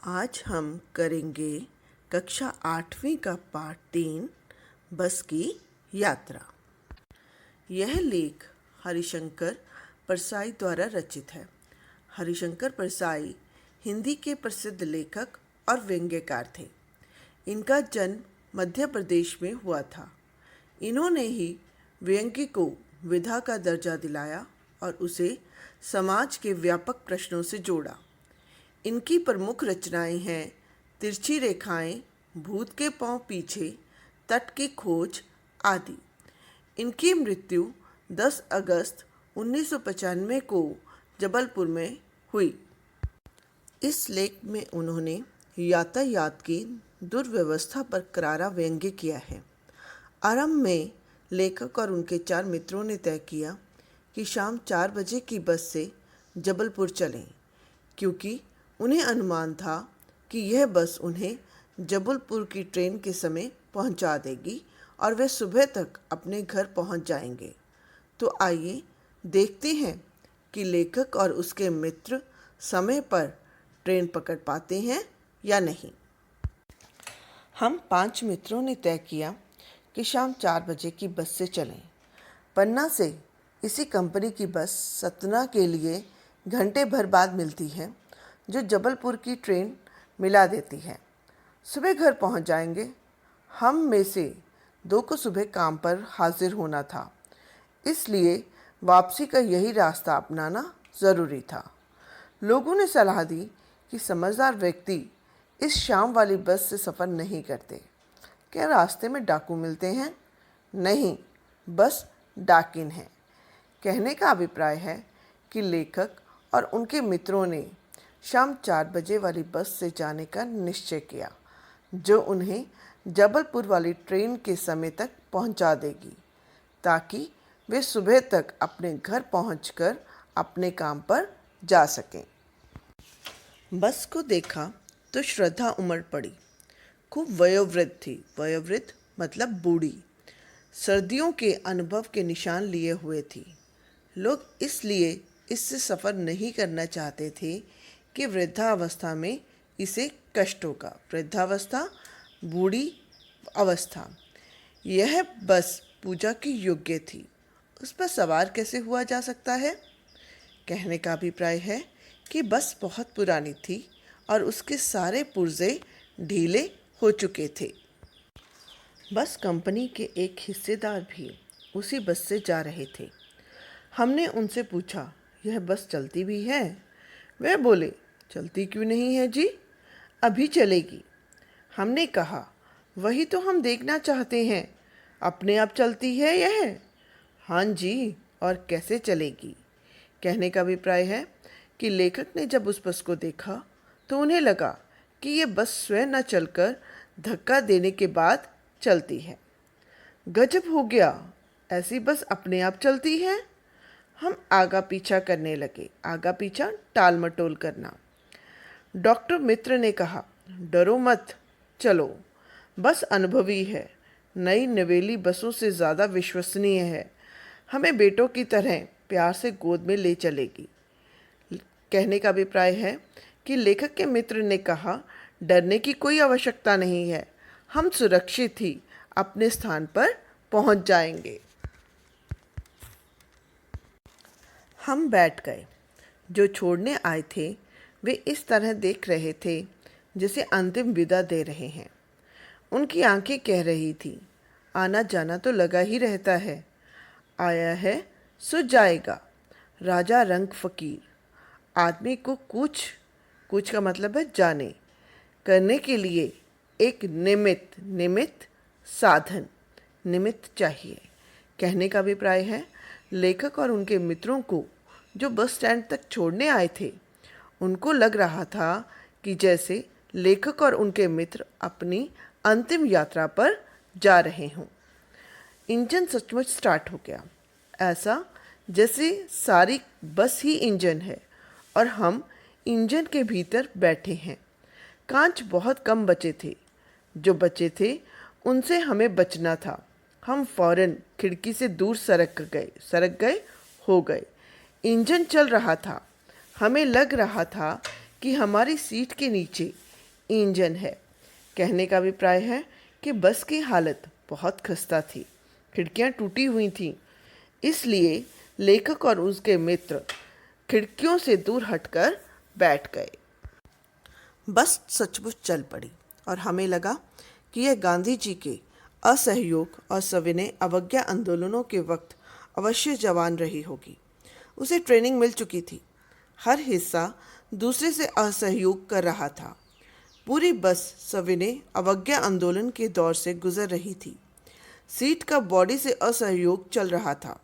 आज हम करेंगे कक्षा 8वीं का पाठ 3 बस की यात्रा। यह लेख हरिशंकर परसाई द्वारा रचित है। हरिशंकर परसाई हिंदी के प्रसिद्ध लेखक और व्यंग्यकार थे। इनका जन्म मध्य प्रदेश में हुआ था। इन्होंने ही व्यंग्य को विधा का दर्जा दिलाया और उसे समाज के व्यापक प्रश्नों से जोड़ा। इनकी प्रमुख रचनाएं हैं तिरछी रेखाएं, भूत के पांव पीछे, तट की खोज आदि। इनकी मृत्यु 10 अगस्त 1995 को जबलपुर में हुई। इस लेख में उन्होंने यातायात की दुर्व्यवस्था पर करारा व्यंग्य किया है। आरंभ में लेखक और उनके 4 मित्रों ने तय किया कि शाम 4 बजे की बस से जबलपुर चलें, क्योंकि उन्हें अनुमान था कि यह बस उन्हें जबलपुर की ट्रेन के समय पहुंचा देगी और वे सुबह तक अपने घर पहुंच जाएंगे। तो आइए देखते हैं कि लेखक और उसके मित्र समय पर ट्रेन पकड़ पाते हैं या नहीं। हम 5 मित्रों ने तय किया कि शाम 4 बजे की बस से चलें। पन्ना से इसी कंपनी की बस सतना के लिए घंटे भर बाद मिलती है, जो जबलपुर की ट्रेन मिला देती है। सुबह घर पहुंच जाएंगे। हम में से 2 को सुबह काम पर हाजिर होना था, इसलिए वापसी का यही रास्ता अपनाना ज़रूरी था। लोगों ने सलाह दी कि समझदार व्यक्ति इस शाम वाली बस से सफ़र नहीं करते। क्या रास्ते में डाकू मिलते हैं? नहीं, बस डाकिन हैं। कहने का अभिप्राय है कि लेखक और उनके मित्रों ने शाम 4 बजे वाली बस से जाने का निश्चय किया, जो उन्हें जबलपुर वाली ट्रेन के समय तक पहुंचा देगी, ताकि वे सुबह तक अपने घर पहुंचकर अपने काम पर जा सकें। बस को देखा तो श्रद्धा उमड़ पड़ी। खूब वयोवृद्ध थी। वयोवृद्ध मतलब बूढ़ी। सर्दियों के अनुभव के निशान लिए हुए थी। लोग इसलिए इससे सफ़र नहीं करना चाहते थे कि वृद्धावस्था में इसे कष्ट होगा। वृद्धावस्था, बूढ़ी अवस्था। यह बस पूजा की योग्य थी। उस पर सवार कैसे हुआ जा सकता है? कहने का अभिप्राय है कि बस बहुत पुरानी थी और उसके सारे पुर्जे ढीले हो चुके थे। बस कंपनी के एक हिस्सेदार भी उसी बस से जा रहे थे। हमने उनसे पूछा, यह बस चलती भी है? वे बोले, चलती क्यों नहीं है जी, अभी चलेगी। हमने कहा, वही तो हम देखना चाहते हैं, अपने आप चलती है यह? हाँ जी, और कैसे चलेगी। कहने का अभिप्राय है कि लेखक ने जब उस बस को देखा तो उन्हें लगा कि ये बस स्वयं न चलकर धक्का देने के बाद चलती है। गजब हो गया, ऐसी बस अपने आप चलती है। हम आगा पीछा करने लगे। आगा पीछा टाल मटोल करना। डॉक्टर मित्र ने कहा, डरो मत, चलो, बस अनुभवी है, नई नवेली बसों से ज़्यादा विश्वसनीय है, हमें बेटों की तरह प्यार से गोद में ले चलेगी। कहने का अभिप्राय है कि लेखक के मित्र ने कहा, डरने की कोई आवश्यकता नहीं है, हम सुरक्षित ही अपने स्थान पर पहुंच जाएंगे। हम बैठ गए। जो छोड़ने आए थे वे इस तरह देख रहे थे जैसे अंतिम विदा दे रहे हैं। उनकी आंखें कह रही थी, आना जाना तो लगा ही रहता है, आया है सो जाएगा। राजा रंग फकीर। आदमी को कुछ का मतलब है जाने, करने के लिए एक निमित्त साधन, निमित्त चाहिए। कहने का अभिप्राय है लेखक और उनके मित्रों को जो बस स्टैंड तक छोड़ने आए थे, उनको लग रहा था कि जैसे लेखक और उनके मित्र अपनी अंतिम यात्रा पर जा रहे हों। इंजन सचमुच स्टार्ट हो गया, ऐसा जैसे सारी बस ही इंजन है और हम इंजन के भीतर बैठे हैं। कांच बहुत कम बचे थे। जो बचे थे उनसे हमें बचना था। हम फौरन खिड़की से दूर सरक गए, हो गए। इंजन चल रहा था। हमें लग रहा था कि हमारी सीट के नीचे इंजन है। कहने का अभिप्राय है कि बस की हालत बहुत खस्ता थी, खिड़कियां टूटी हुई थीं, इसलिए लेखक और उसके मित्र खिड़कियों से दूर हटकर बैठ गए। बस सचमुच चल पड़ी और हमें लगा कि यह गांधी जी के असहयोग और सविनय अवज्ञा आंदोलनों के वक्त अवश्य जवान रही होगी। उसे ट्रेनिंग मिल चुकी थी। हर हिस्सा दूसरे से असहयोग कर रहा था। पूरी बस सविनय अवज्ञा आंदोलन के दौर से गुजर रही थी। सीट का बॉडी से असहयोग चल रहा था।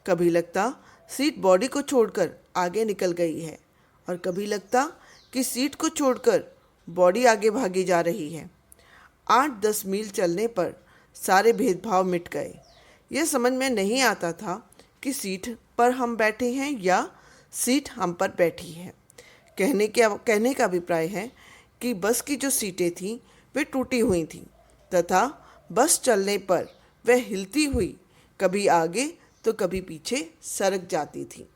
कभी लगता सीट बॉडी को छोड़कर आगे निकल गई है और कभी लगता कि सीट को छोड़कर बॉडी आगे भागी जा रही है। 8-10 मील चलने पर सारे भेदभाव मिट गए। यह समझ में नहीं आता था कि सीट पर हम बैठे हैं या सीट हम पर बैठी है। कहने का अभिप्राय है कि बस की जो सीटें थीं वे टूटी हुई थीं तथा बस चलने पर वह हिलती हुई कभी आगे तो कभी पीछे सरक जाती थी।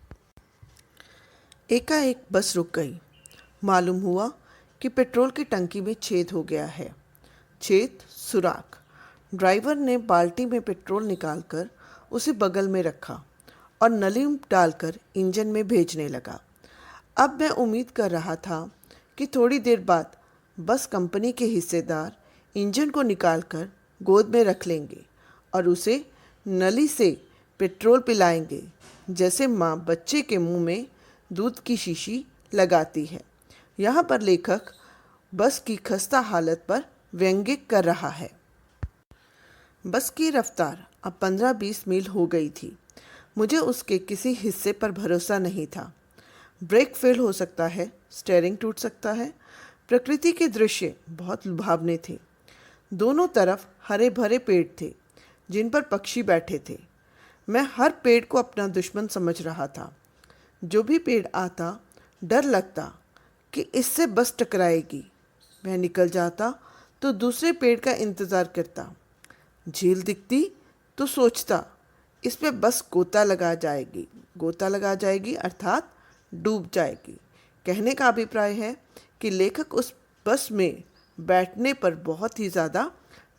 एकाएक बस रुक गई। मालूम हुआ कि पेट्रोल की टंकी में छेद हो गया है। छेद, सुराख। ड्राइवर ने बाल्टी में पेट्रोल निकालकर उसे बगल में रखा और नली डालकर इंजन में भेजने लगा। अब मैं उम्मीद कर रहा था कि थोड़ी देर बाद बस कंपनी के हिस्सेदार इंजन को निकालकर गोद में रख लेंगे और उसे नली से पेट्रोल पिलाएंगे, जैसे माँ बच्चे के मुंह में दूध की शीशी लगाती है। यहाँ पर लेखक बस की खस्ता हालत पर व्यंग्य कर रहा है। बस की रफ्तार अब 15-20 मील हो गई थी। मुझे उसके किसी हिस्से पर भरोसा नहीं था। ब्रेक फेल हो सकता है, स्टीयरिंग टूट सकता है। प्रकृति के दृश्य बहुत लुभावने थे। दोनों तरफ हरे भरे पेड़ थे जिन पर पक्षी बैठे थे। मैं हर पेड़ को अपना दुश्मन समझ रहा था। जो भी पेड़ आता डर लगता कि इससे बस टकराएगी। मैं निकल जाता तो दूसरे पेड़ का इंतज़ार करता। झील दिखती तो सोचता इस पे बस गोता लगा जाएगी अर्थात डूब जाएगी। कहने का अभिप्राय है कि लेखक उस बस में बैठने पर बहुत ही ज़्यादा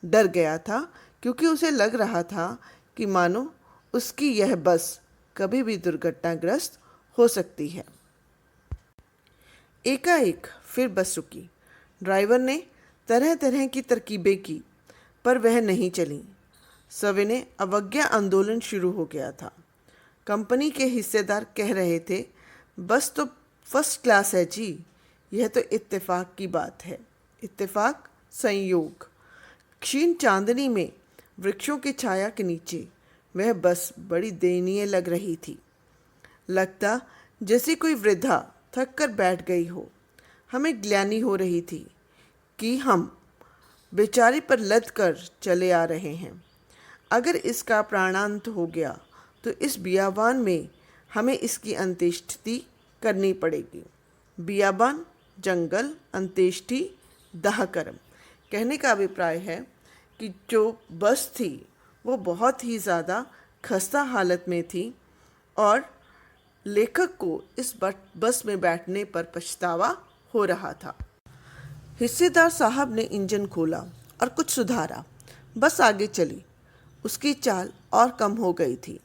डर गया था, क्योंकि उसे लग रहा था कि मानो उसकी यह बस कभी भी दुर्घटनाग्रस्त हो सकती है। एकाएक फिर बस रुकी। ड्राइवर ने तरह तरह की तरकीबें की पर वह नहीं चली। सविनय अवज्ञा आंदोलन शुरू हो गया था। कंपनी के हिस्सेदार कह रहे थे, बस तो फर्स्ट क्लास है जी, यह तो इत्तेफाक की बात है। इत्तेफाक, संयोग। क्षीण चांदनी में वृक्षों की छाया के नीचे वह बस बड़ी दयनीय लग रही थी। लगता जैसे कोई वृद्धा थक कर बैठ गई हो। हमें ग्लानि हो रही थी कि हम बेचारे पर लद कर चले आ रहे हैं। अगर इसका प्राणांत हो गया तो इस बियाबान में हमें इसकी अंत्येष्टि करनी पड़ेगी। बियाबान, जंगल, अंत्येष्टि, दाहकर्म। कहने का अभिप्राय है कि जो बस थी वो बहुत ही ज़्यादा खस्ता हालत में थी और लेखक को इस बस में बैठने पर पछतावा हो रहा था। हिस्सेदार साहब ने इंजन खोला और कुछ सुधारा। बस आगे चली। उसकी चाल और कम हो गई थी।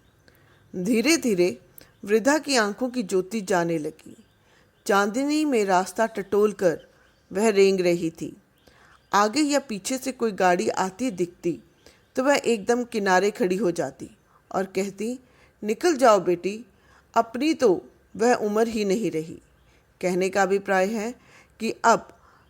धीरे धीरे वृद्धा की आंखों की ज्योति जाने लगी। चांदनी में रास्ता टटोल कर वह रेंग रही थी। आगे या पीछे से कोई गाड़ी आती दिखती तो वह एकदम किनारे खड़ी हो जाती और कहती, निकल जाओ बेटी, अपनी तो वह उम्र ही नहीं रही। कहने का अभिप्राय है कि अब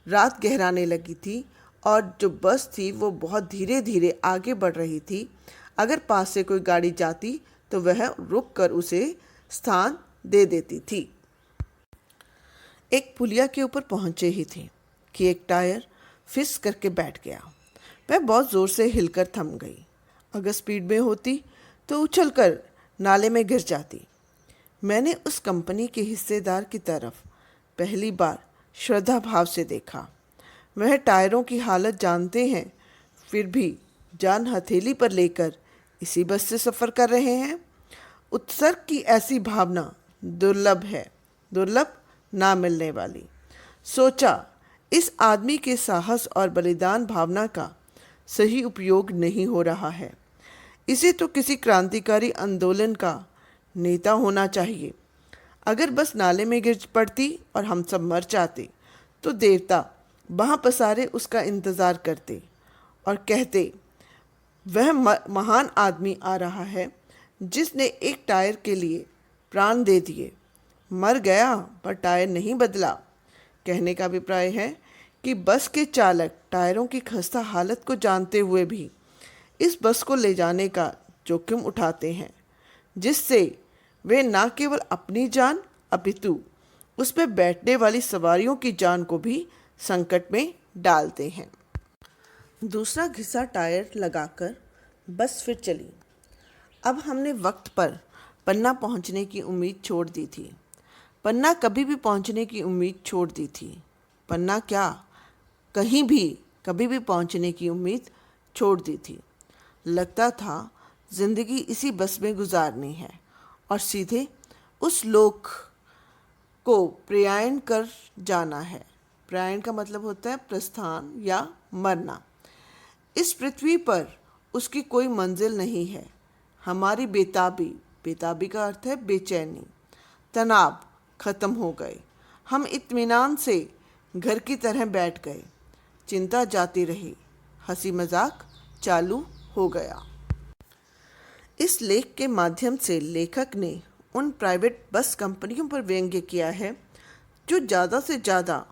रात गहराने लगी थी और जो बस थी वो बहुत धीरे धीरे आगे बढ़ रही थी। अगर पास से कोई गाड़ी जाती तो वह रुक कर उसे स्थान दे देती थी। एक पुलिया के ऊपर पहुंचे ही थे कि एक टायर फिस करके बैठ गया। वह बहुत ज़ोर से हिलकर थम गई। अगर स्पीड में होती तो उछलकर नाले में गिर जाती। मैंने उस कंपनी के हिस्सेदार की तरफ पहली बार श्रद्धा भाव से देखा। वह टायरों की हालत जानते हैं, फिर भी जान हथेली पर लेकर इसी बस से सफ़र कर रहे हैं। उत्सर्ग की ऐसी भावना दुर्लभ है, दुर्लभ ना मिलने वाली। सोचा इस आदमी के साहस और बलिदान भावना का सही उपयोग नहीं हो रहा है। इसे तो किसी क्रांतिकारी आंदोलन का नेता होना चाहिए। अगर बस नाले में गिर पड़ती और हम सब मर जाते तो देवता वहाँ पसारे उसका इंतज़ार करते और कहते, वह महान आदमी आ रहा है जिसने एक टायर के लिए प्राण दे दिए। मर गया पर टायर नहीं बदला। कहने का अभिप्राय है कि बस के चालक टायरों की खस्ता हालत को जानते हुए भी इस बस को ले जाने का जोखिम उठाते हैं, जिससे वे न केवल अपनी जान अपितु उस पर बैठने वाली सवारियों की जान को भी संकट में डालते हैं। दूसरा घिसा टायर लगाकर बस फिर चली। अब हमने वक्त पर पन्ना पहुंचने की उम्मीद छोड़ दी थी। पन्ना कभी भी पहुंचने की उम्मीद छोड़ दी थी। पन्ना क्या, कहीं भी कभी भी पहुंचने की उम्मीद छोड़ दी थी। लगता था ज़िंदगी इसी बस में गुजारनी है और सीधे उस लोक को प्रयाण कर जाना है। प्रयाण का मतलब होता है प्रस्थान या मरना। इस पृथ्वी पर उसकी कोई मंजिल नहीं है। हमारी बेताबी, बेताबी का अर्थ है बेचैनी, तनाव खत्म हो गए। हम इत्मीनान से घर की तरह बैठ गए। चिंता जाती रही, हंसी मजाक चालू हो गया। इस लेख के माध्यम से लेखक ने उन प्राइवेट बस कंपनियों पर व्यंग्य किया है जो ज़्यादा से ज़्यादा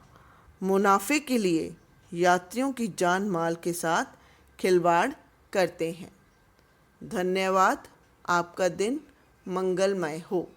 मुनाफे के लिए यात्रियों की जान माल के साथ खिलवाड़ करते हैं। धन्यवाद। आपका दिन मंगलमय हो।